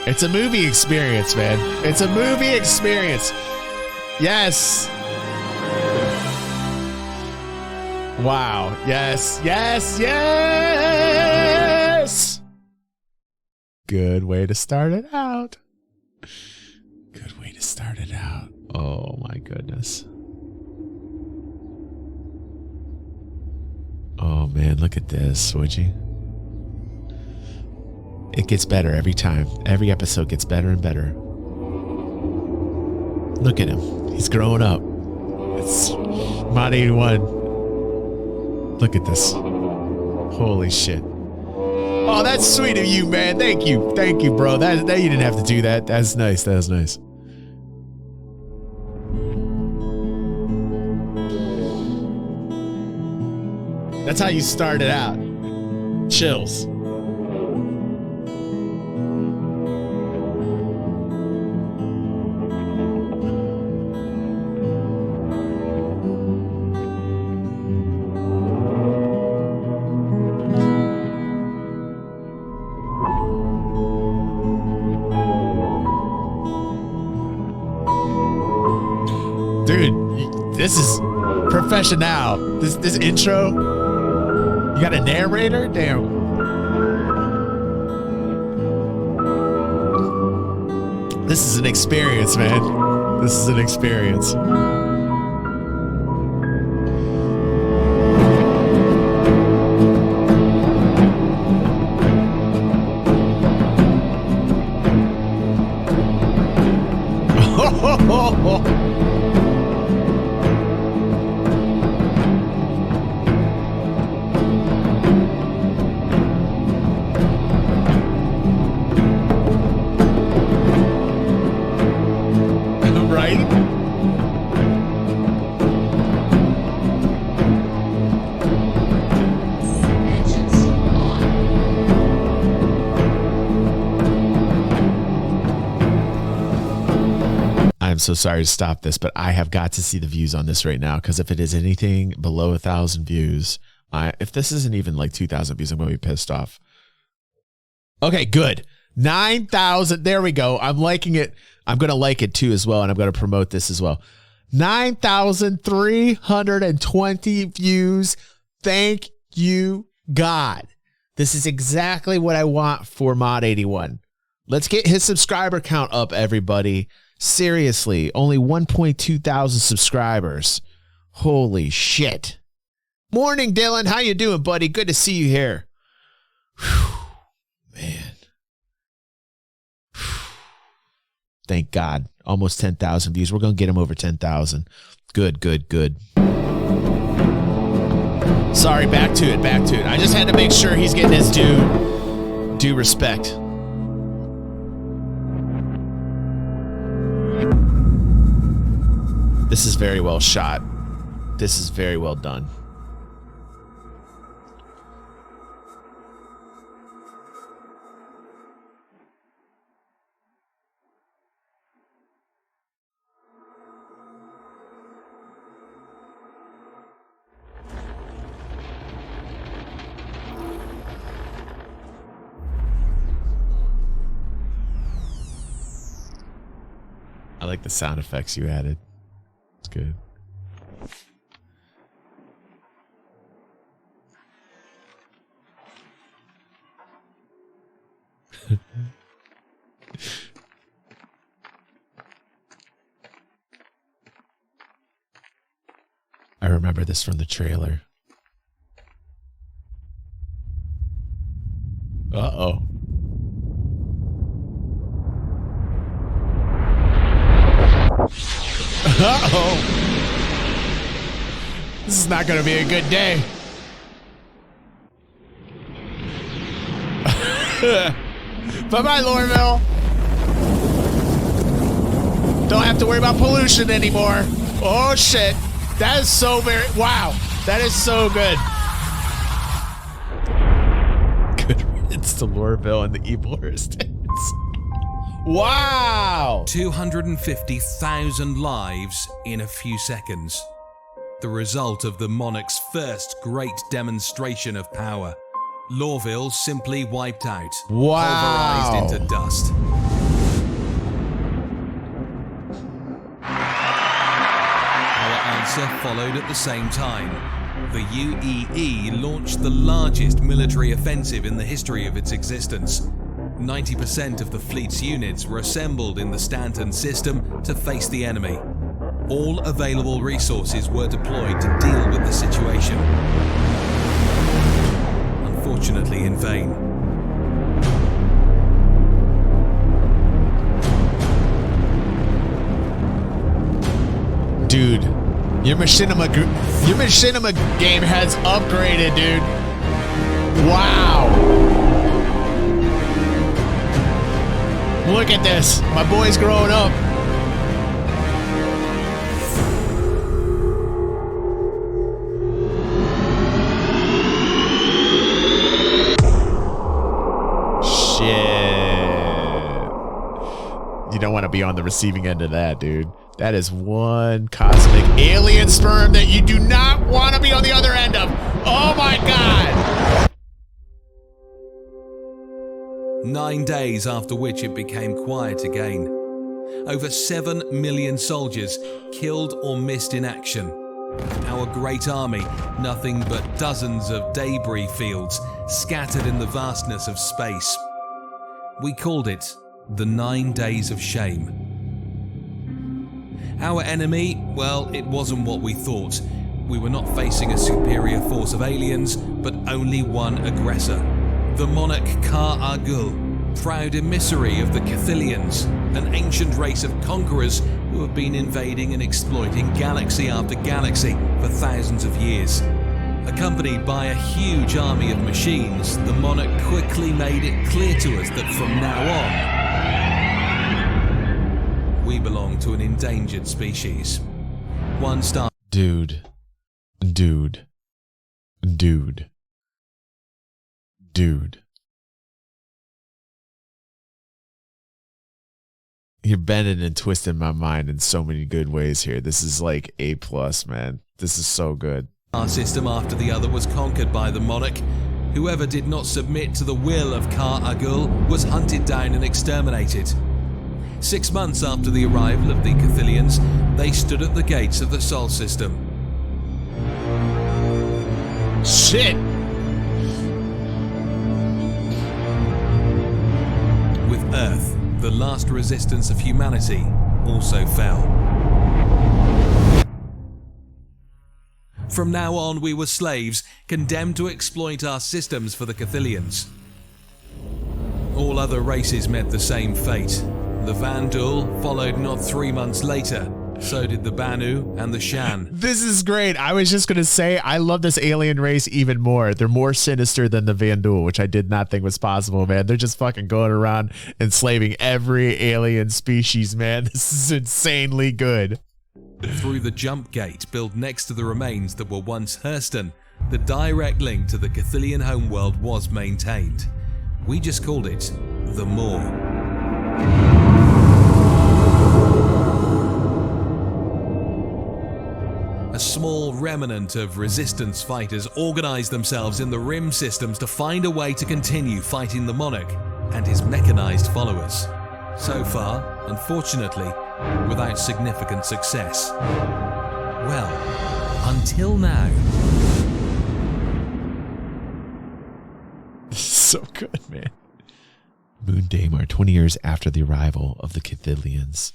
It's a movie experience, man. It's a movie experience. Yes. Wow. Yes, yes, yes. Good way to start it out. Good way to start it out. Oh my goodness. Oh man, look at this, would you? It gets better every time. Every episode gets better and better. Look at him. He's growing up. It's Mod 81. Look at this. Holy shit. Oh, that's sweet of you, man. Thank you. Thank you, bro. That you didn't have to do that. That's nice. That was nice. That's how you start it out. Chills. Dude, this is professional. This intro. You got a narrator? Damn. This is an experience, man. This is an experience. I'm so sorry to stop this, but I have got to see the views on this right now, because if it is anything below 1,000 views, if this isn't even like 2,000 views, I'm going to be pissed off. Okay, good. 9,000. There we go. I'm liking it. I'm going to like it too as well, and I'm going to promote this as well. 9,320 views. Thank you, God. This is exactly what I want for Mod 81. Let's get his subscriber count up, everybody. Seriously, only 1.2 thousand subscribers. Holy shit. Morning, Dylan. How you doing, buddy? Good to see you here. Whew, man. Whew. Thank God. Almost 10,000 views. We're going to get him over 10,000. Good, good, good. Sorry, back to it, back to it. I just had to make sure he's getting his due respect. This is very well shot. This is very well done. I like the sound effects you added. It's good. I remember this from the trailer. Uh-oh. Uh-oh. This is not going to be a good day. Bye-bye, Lorville. Don't have to worry about pollution anymore. Oh, shit. That is so very... Wow. That is so good. Good riddance to Lorville and the evil resistance. Wow! 250,000 lives in a few seconds. The result of the monarch's first great demonstration of power. Lorville simply wiped out. Wow! Pulverized into dust. answer followed at the same time. The UEE launched the largest military offensive in the history of its existence. 90% of the fleet's units were assembled in the Stanton system to face the enemy. All available resources were deployed to deal with the situation. Unfortunately, in vain. Dude, your machinima game has upgraded, dude. Wow. Look at this. My boy's growing up. You don't want to be on the receiving end of that, dude. That is one cosmic alien sperm that you do not want to be on the other end of. Oh my God. 9 days after which it became quiet again. Over 7 million soldiers killed or missed in action. Our great army, nothing but dozens of debris fields scattered in the vastness of space. We called it the 9 days of shame. Our enemy, well, it wasn't what we thought. We were not facing a superior force of aliens, but only one aggressor. The monarch Ka-Agul, proud emissary of the Cathilians, an ancient race of conquerors who have been invading and exploiting galaxy after galaxy for thousands of years. Accompanied by a huge army of machines, the monarch quickly made it clear to us that from now on, we belong to an endangered species. One star. Dude. You're bending and twisting my mind in so many good ways here. This is like A+, man. This is so good. Our system after the other was conquered by the monarch. Whoever did not submit to the will of Ka-Agul was hunted down and exterminated. 6 months after the arrival of the Cathilians, they stood at the gates of the Sol system. Shit! With Earth, the last resistance of humanity, also fell. From now on, we were slaves, condemned to exploit our systems for the Cathilians. All other races met the same fate. The Vandal followed not 3 months later. So did the Banu and the Shan. This is great. I was just going to say, I love this alien race even more. They're more sinister than the Vandal, which I did not think was possible, man. They're just fucking going around enslaving every alien species, man. This is insanely good. Through the jump gate built next to the remains that were once Hurston, the direct link to the Cathilian homeworld was maintained. We just called it the Maw. A small remnant of resistance fighters organized themselves in the Rim systems to find a way to continue fighting the monarch and his mechanized followers. So far, unfortunately, without significant success. Well, until now. So good, man. Moon Daymar, 20 years after the arrival of the Cathilians.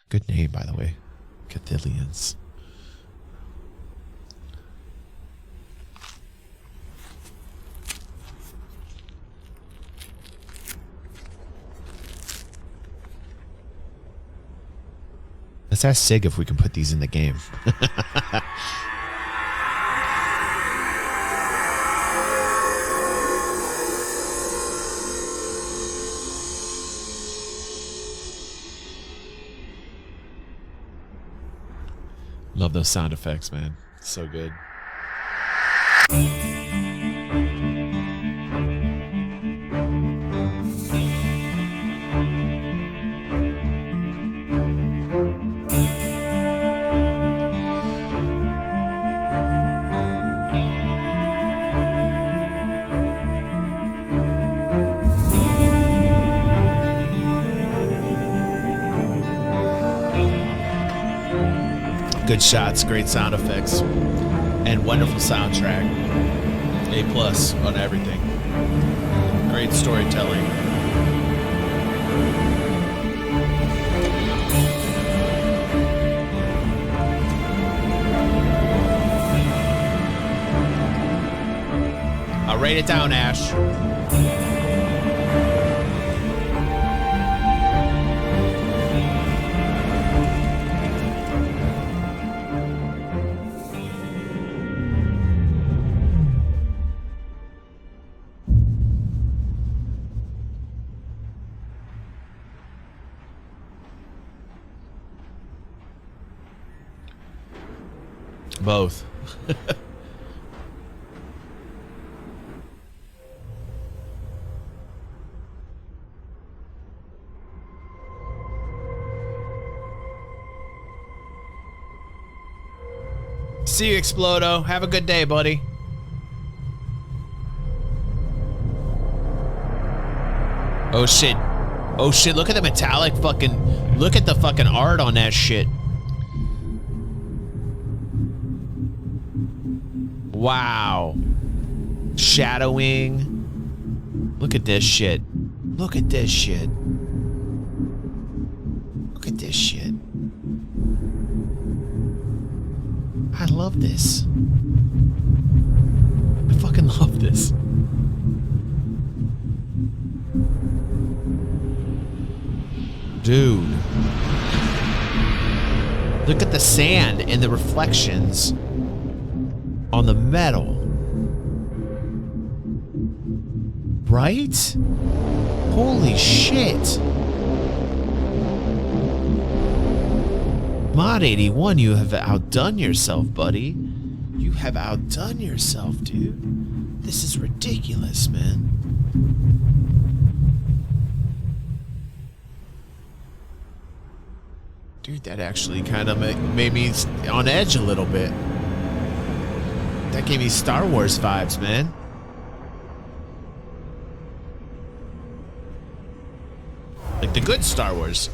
Good name, by the way. Cathilians. Let's ask Sig if we can put these in the game. Love those sound effects, man. So good. Good shots, great sound effects, and wonderful soundtrack. A+ on everything. Great storytelling. I'll rate it down, Ash. Both. See you, Explodo. Have a good day, buddy. Oh shit. Oh shit, look at the metallic fucking... Look at the fucking art on that shit. Wow. Shadowing. Look at this shit. Look at this shit. Look at this shit. I love this. I fucking love this. Dude. Look at the sand and the reflections on the metal. Right? Holy shit. Mod 81, you have outdone yourself, buddy. You have outdone yourself, dude. This is ridiculous, man. Dude, that actually kind of made me on edge a little bit. That gave me Star Wars vibes, man. Like the good Star Wars.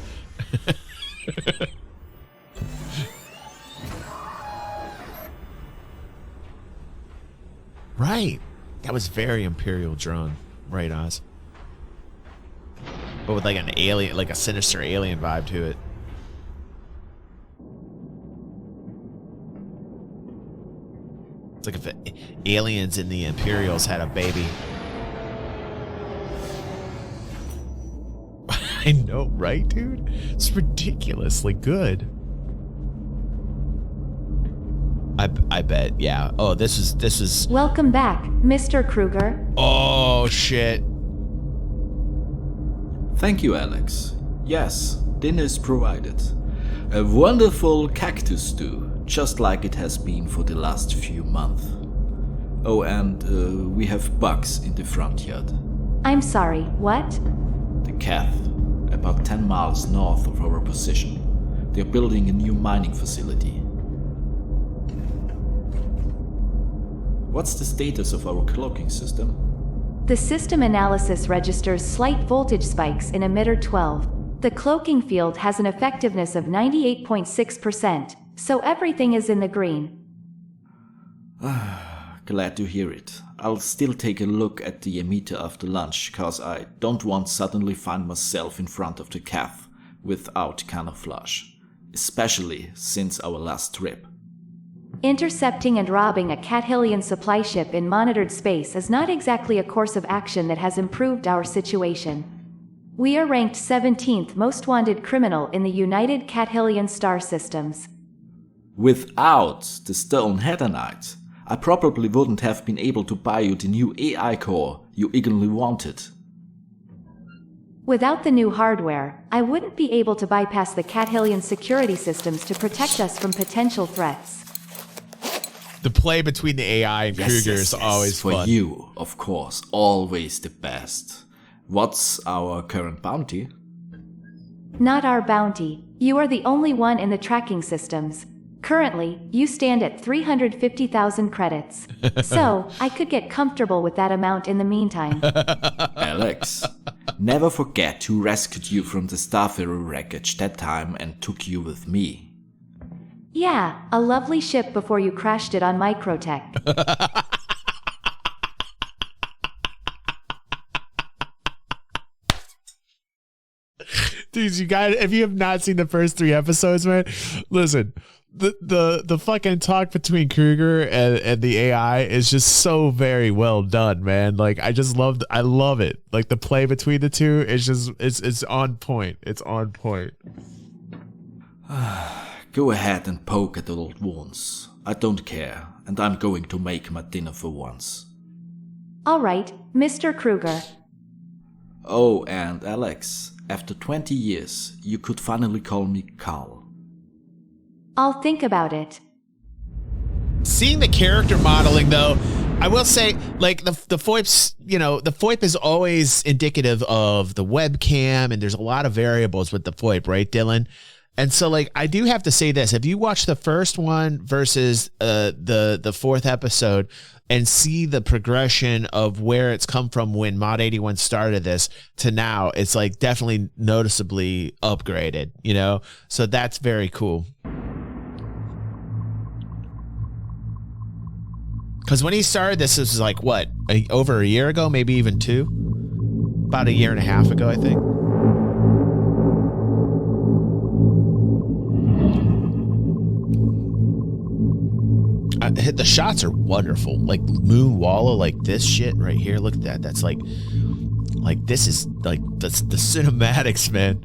Right. That was very Imperial drawn. Right, Oz. But with like an alien, like a sinister alien vibe to it. It's like if aliens and the Imperials had a baby. I know, right, dude? It's ridiculously good. I bet, yeah. Oh, this is. Welcome back, Mr. Kruger. Oh shit. Thank you, Alex. Yes, dinner is provided. A wonderful cactus stew, just like it has been for the last few months. Oh, and we have bugs in the front yard. I'm sorry, what? The Cath, about 10 miles north of our position. They're building a new mining facility. What's the status of our cloaking system? The system analysis registers slight voltage spikes in emitter 12. The cloaking field has an effectiveness of 98.6%, so everything is in the green. Glad to hear it. I'll still take a look at the emitter after lunch, cause I don't want to suddenly find myself in front of the Cath without camouflage, especially since our last trip. Intercepting and robbing a Cathillian supply ship in monitored space is not exactly a course of action that has improved our situation. We are ranked 17th most wanted criminal in the United Cathillian star systems. Without the Stone Hedonite, I probably wouldn't have been able to buy you the new AI core you eagerly wanted. Without the new hardware, I wouldn't be able to bypass the Cathillian security systems to protect us from potential threats. The play between the AI and Kruger is always for fun. For you, of course, always the best. What's our current bounty? Not our bounty. You are the only one in the tracking systems. Currently, you stand at 350,000 credits. So, I could get comfortable with that amount in the meantime. Alex, never forget who rescued you from the Starfarer wreckage that time and took you with me. Yeah, a lovely ship before you crashed it on Microtech. Dudes, you guys, if you have not seen the first 3 episodes, man, listen, the fucking talk between Kruger and the AI is just so very well done, man. Like, I love it. Like, the play between the two is just, it's on point. It's on point. Go ahead and poke at the old wounds. I don't care, and I'm going to make my dinner for once. All right, Mr. Kruger. Oh, and Alex, after 20 years, you could finally call me Carl. I'll think about it. Seeing the character modeling, though, I will say, like, the FOIP's, the FOIP is always indicative of the webcam, and there's a lot of variables with the FOIP, right, Dylan? And so, like, I do have to say this. If you watch the first one versus the 4th episode and see the progression of where it's come from when Mod 81 started this to now, it's, like, definitely noticeably upgraded, So that's very cool. Because when he started this was, like, what? Over a year ago? Maybe even 2? About a year and a half ago, I think. The shots are wonderful. Like Moon Walla, like this shit right here. Look at that. That's like this is like the cinematics, man.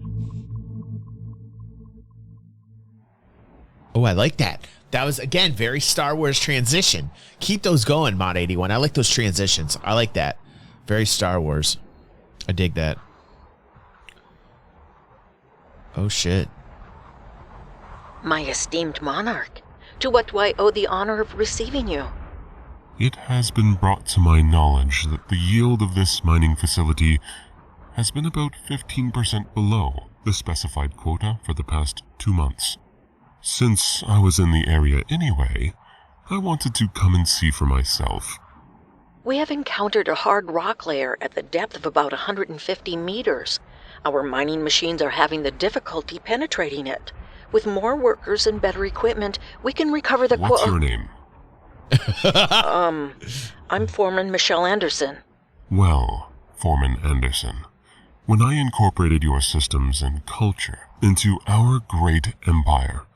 Oh, I like that. That was, again, very Star Wars transition. Keep those going, Mod 81. I like those transitions. I like that. Very Star Wars. I dig that. Oh shit. My esteemed monarch. To what do I owe the honor of receiving you? It has been brought to my knowledge that the yield of this mining facility has been about 15% below the specified quota for the past 2 months. Since I was in the area anyway, I wanted to come and see for myself. We have encountered a hard rock layer at the depth of about 150 meters. Our mining machines are having the difficulty penetrating it. With more workers and better equipment, we can recover the What's your name? I'm Foreman Michelle Anderson. Well, Foreman Anderson, when I incorporated your systems and culture into our great empire,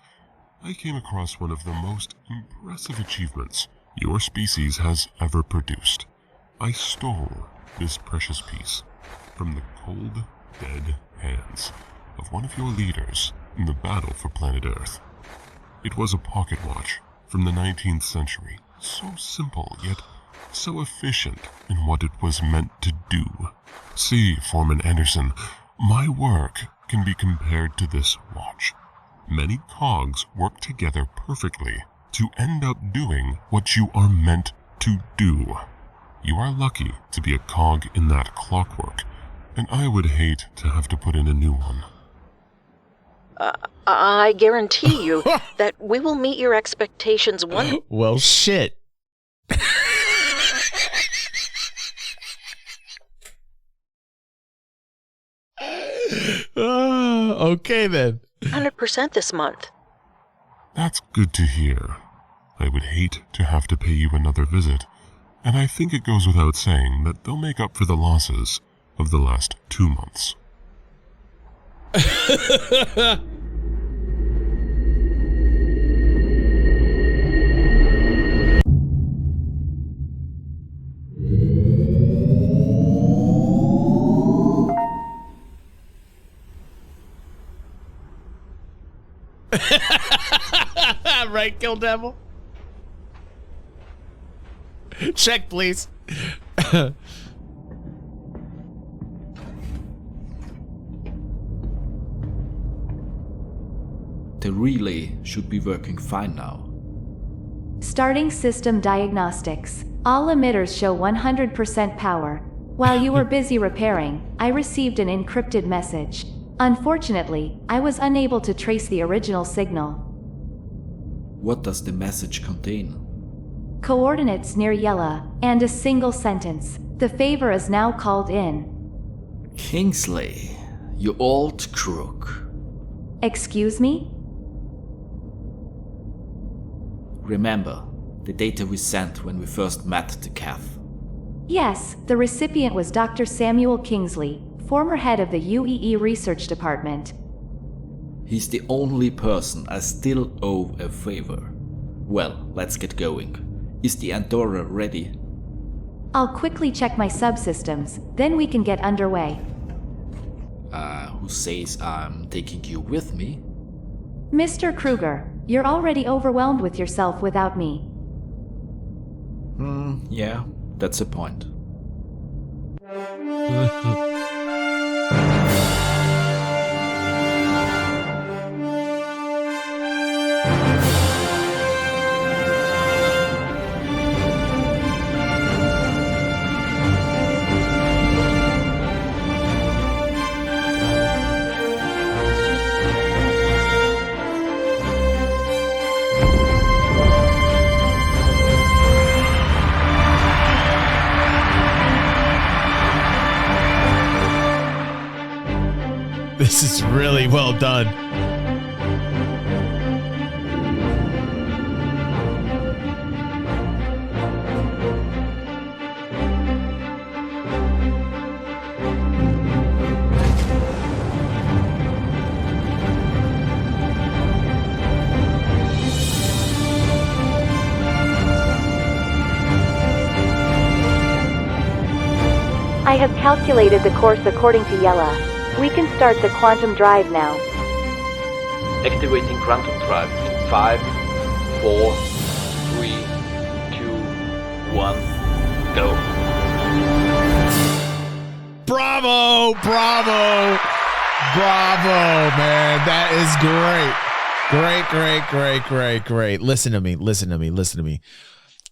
I came across one of the most impressive achievements your species has ever produced. I stole this precious piece from the cold, dead hands of one of your leaders in the battle for planet Earth. It was a pocket watch from the 19th century, so simple yet so efficient in what it was meant to do. See, Foreman Anderson, my work can be compared to this watch. Many cogs work together perfectly to end up doing what you are meant to do. You are lucky to be a cog in that clockwork, and I would hate to have to put in a new one. I guarantee you that we will meet your expectations one... Well, shit. Okay, then. 100% this month. That's good to hear. I would hate to have to pay you another visit, and I think it goes without saying that they'll make up for the losses of the last 2 months. Right, Kill Devil? Check, please. The relay should be working fine now. Starting system diagnostics. All emitters show 100% power. While you were busy repairing, I received an encrypted message. Unfortunately, I was unable to trace the original signal. What does the message contain? Coordinates near Yella, and a single sentence. The favor is now called in. Kingsley, you old crook. Excuse me? remember the data we sent when we first met the Cath? Yes, the recipient was Dr. Samuel Kingsley, former head of the UEE Research Department. He's the only person I still owe a favor. Well, let's get going. Is the Andorra ready? I'll quickly check my subsystems, then we can get underway. Who says I'm taking you with me? Mr. Kruger, you're already overwhelmed with yourself without me. Yeah, that's a point. This is really well done. I have calculated the course according to Yella. We can start the quantum drive now. Activating quantum drive in 5, 4, 3, 2, 1, go. Bravo, bravo, bravo, man. That is great. Listen to me.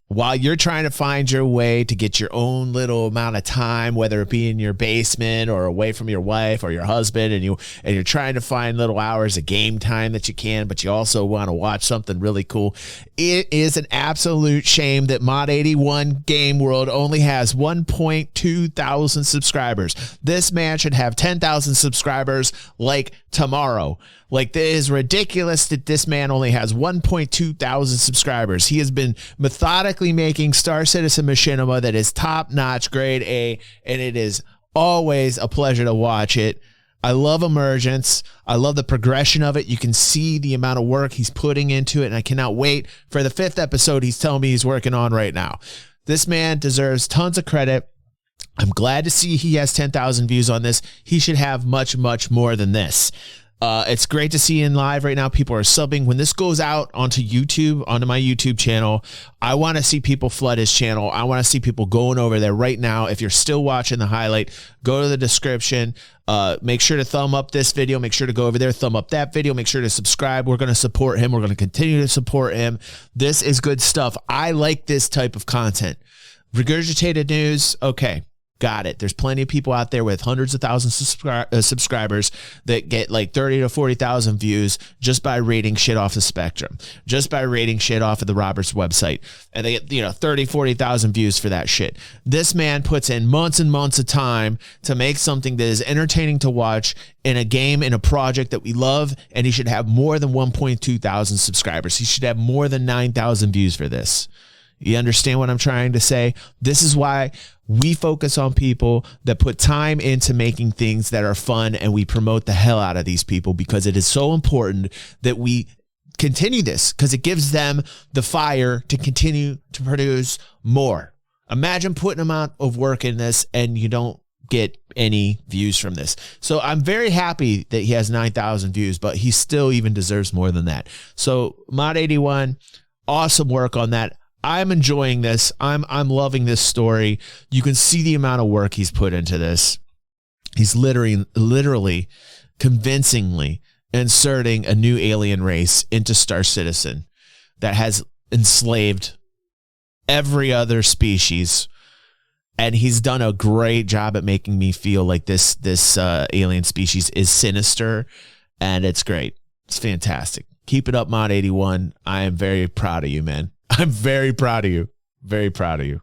While you're trying to find your way to get your own little amount of time, whether it be in your basement or away from your wife or your husband, and you're trying to find little hours of game time that you can, but you also want to watch something really cool, it is an absolute shame that Mod81 Game World only has 1.2 thousand subscribers. This man should have 10,000 subscribers like tomorrow. Like, it is ridiculous that this man only has 1.2 thousand subscribers. He has been methodically making Star Citizen Machinima that is top-notch, grade A, and it is always a pleasure to watch it. I love Emergence. I love the progression of it. You can see the amount of work he's putting into it, and I cannot wait for the 5th episode he's telling me he's working on right now. This man deserves tons of credit. I'm glad to see he has 10,000 views on this. He should have much, much more than this. It's great to see in live right now. People are subbing. When this goes out onto YouTube, onto my YouTube channel, I want to see people flood his channel. I want to see people going over there right now. If you're still watching the highlight, go to the description. Make sure to thumb up this video. Make sure to go over there, thumb up that video. Make sure to subscribe. We're going to support him. We're going to continue to support him. This is good stuff. I like this type of content. Regurgitated news. Okay. Got it. There's plenty of people out there with hundreds of thousands of subscribers that get like 30 to 40,000 views just by rating shit off the Spectrum, just by rating shit off of the Roberts website. And they get, 30, 40,000 views for that shit. This man puts in months and months of time to make something that is entertaining to watch in a game, in a project that we love. And he should have more than 1.2 thousand subscribers. He should have more than 9,000 views for this. You understand what I'm trying to say? This is why we focus on people that put time into making things that are fun, and we promote the hell out of these people because it is so important that we continue this, because it gives them the fire to continue to produce more. Imagine putting an amount of work in this and you don't get any views from this. So I'm very happy that he has 9,000 views, but he still even deserves more than that. So Mod81, awesome work on that. I'm enjoying this. I'm loving this story. You can see the amount of work he's put into this. He's literally convincingly inserting a new alien race into Star Citizen that has enslaved every other species. And he's done a great job at making me feel like this alien species is sinister, and it's great. It's fantastic. Keep it up, Mod81. I am very proud of you, man. I'm very proud of you. Very proud of you.